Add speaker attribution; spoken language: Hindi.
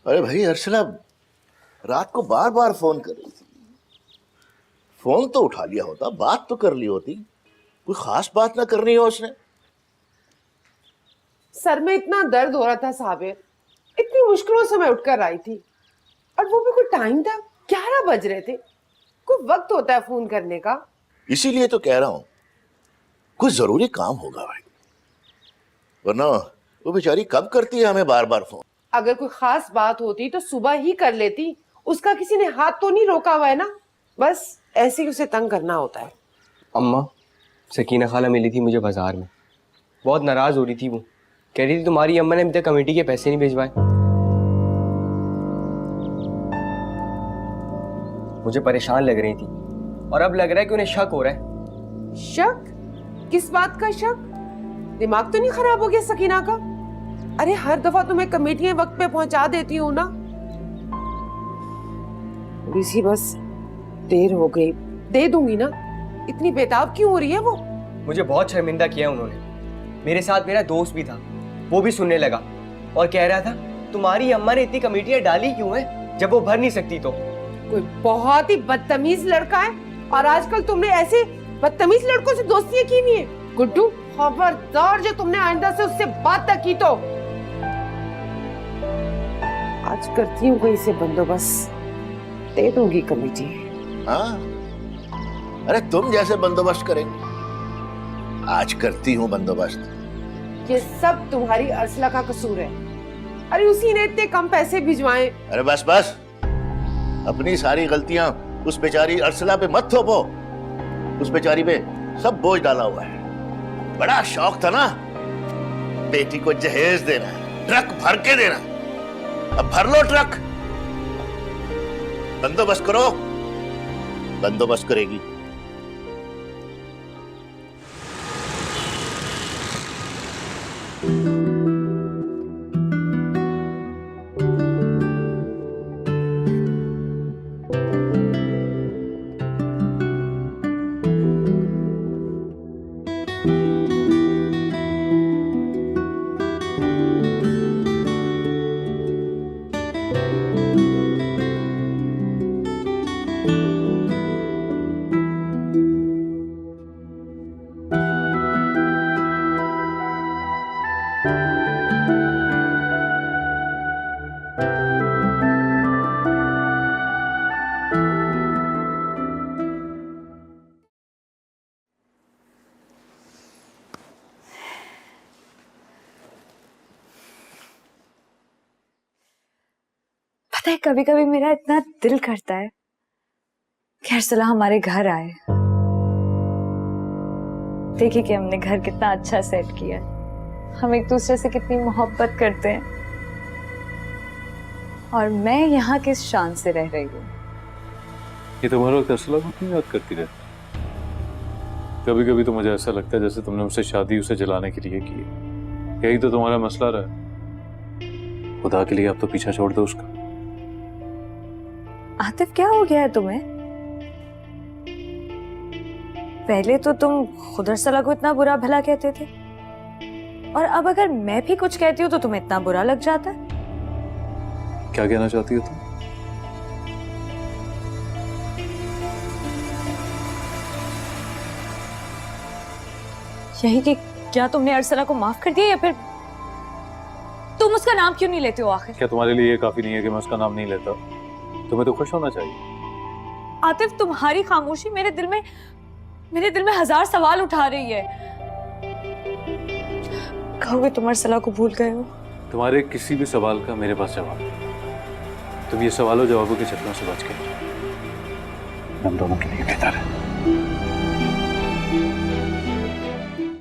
Speaker 1: अरे भाई अर्शला रात को बार बार फोन कर रही थी। फोन तो उठा लिया होता, बात तो कर ली होती। कोई खास बात ना करनी हो उसने।
Speaker 2: सर में इतना दर्द हो रहा था साबिर, इतनी मुश्किलों से मैं उठकर आई थी और वो भी कोई टाइम था, 11 बज रहे थे। कोई वक्त होता है फोन करने का।
Speaker 1: इसीलिए तो कह रहा हूं कोई जरूरी काम होगा भाई, वरना वो बेचारी कब करती है हमें बार बार फोन।
Speaker 2: अगर कोई खास बात होती तो सुबह ही कर लेती, उसका किसी ने हाथ तो नहीं रोका हुआ है ना, बस ऐसे ही उसे तंग करना होता है।
Speaker 3: अम्मा, सकीना खाला मिली थी मुझे बाजार में, बहुत नाराज हो रही थी। वो कह रही थी तुम्हारी अम्मा ने अभी तक कमेटी के पैसे नहीं भिजवाए। मुझे परेशान लग रही थी और अब लग रहा है कि उन्हें शक हो रहा है।
Speaker 2: शक? किस बात का शक? दिमाग तो नहीं खराब हो गया सकीना का? अरे हर दफा तुम्हें कमेटियां वक्त पे पहुंचा देती हूँ ना। थोड़ी सी बस देर हो गई, दे दूंगी ना। इतनी बेताब क्यों हो रही है वो?
Speaker 3: मुझे बहुत शर्मिंदा किया उन्होंने। मेरे साथ मेरा दोस्त भी था, वो भी सुनने लगा और कह रहा था तुम्हारी अम्मा ने इतनी कमेटियां डाली क्यों है जब वो भर नहीं सकती तो।
Speaker 2: कोई बहुत ही बदतमीज लड़का है और आजकल तुमने ऐसे बदतमीज लड़कों से दोस्तियां की हुई है। गुड्डू खबरदार, जो तुमने आइंदा से उससे बात तक की तो। आज करती हूँ कोई से बंदोबस्त, दे दूंगी कमेटी।
Speaker 1: हाँ, अरे तुम जैसे बंदोबस्त करेंगे। आज करती हूँ बंदोबस्त।
Speaker 2: ये सब तुम्हारी अर्सला का कसूर है। अरे उसी ने इतने कम पैसे भिजवाए।
Speaker 1: अरे बस बस, अपनी सारी गलतियां उस बेचारी अर्सला पे मत थोपो। उस बेचारी पे सब बोझ डाला हुआ है। बड़ा शौक था ना बेटी को जहेज देना, ट्रक भर के देना। अब भर लो ट्रक, बंदोबस्त करो। बंदोबस्त करेगी।
Speaker 4: पता है, कभी कभी मेरा इतना दिल करता है कि अर्सला हमारे घर आए। देखिए कि हमने घर कितना अच्छा सेट किया है, हम एक दूसरे से कितनी मोहब्बत करते हैं, और मैं यहाँ किस शान से रह रही हूँ।
Speaker 5: ये तुम्हारे वक्त अर्सला को क्यों याद करती रहती? कभी कभी तो मुझे ऐसा लगता है जैसे तुमने उससे शादी उसे जलाने के लिए की है। यही तो तुम्हारा मसला रहा। खुदा के लिए अब तो पीछा छोड़ दो उसका।
Speaker 4: आतिफ, क्या हो गया है तुम्हें? पहले तो तुम खुद अर्सला को इतना बुरा भला कहते थे, और अब अगर मैं भी कुछ कहती हूँ तो तुम्हें इतना बुरा लग जाता है।
Speaker 5: क्या कहना चाहती हो तुम?
Speaker 4: यही कि क्या तुमने अर्सला को माफ कर दिया, या फिर तुम उसका नाम क्यों नहीं लेते हो आखिर?
Speaker 5: क्या तुम्हारे लिए ये काफी नहीं है कि मैं उसका नाम नहीं लेता? तुम्हें तो खुश होना चाहिए।
Speaker 4: आतिफ, तुम्हारी खामोशी मेरे दिल में हजार सवाल उठा रही है। कहोगे तुम अर्सला को भूल गए हो?
Speaker 5: तुम्हारे किसी भी सवाल का मेरे पास जवाब है। तुम ये सवालों जवाबों के चक्करों से बच के हम दोनों के लिए बेहतर है।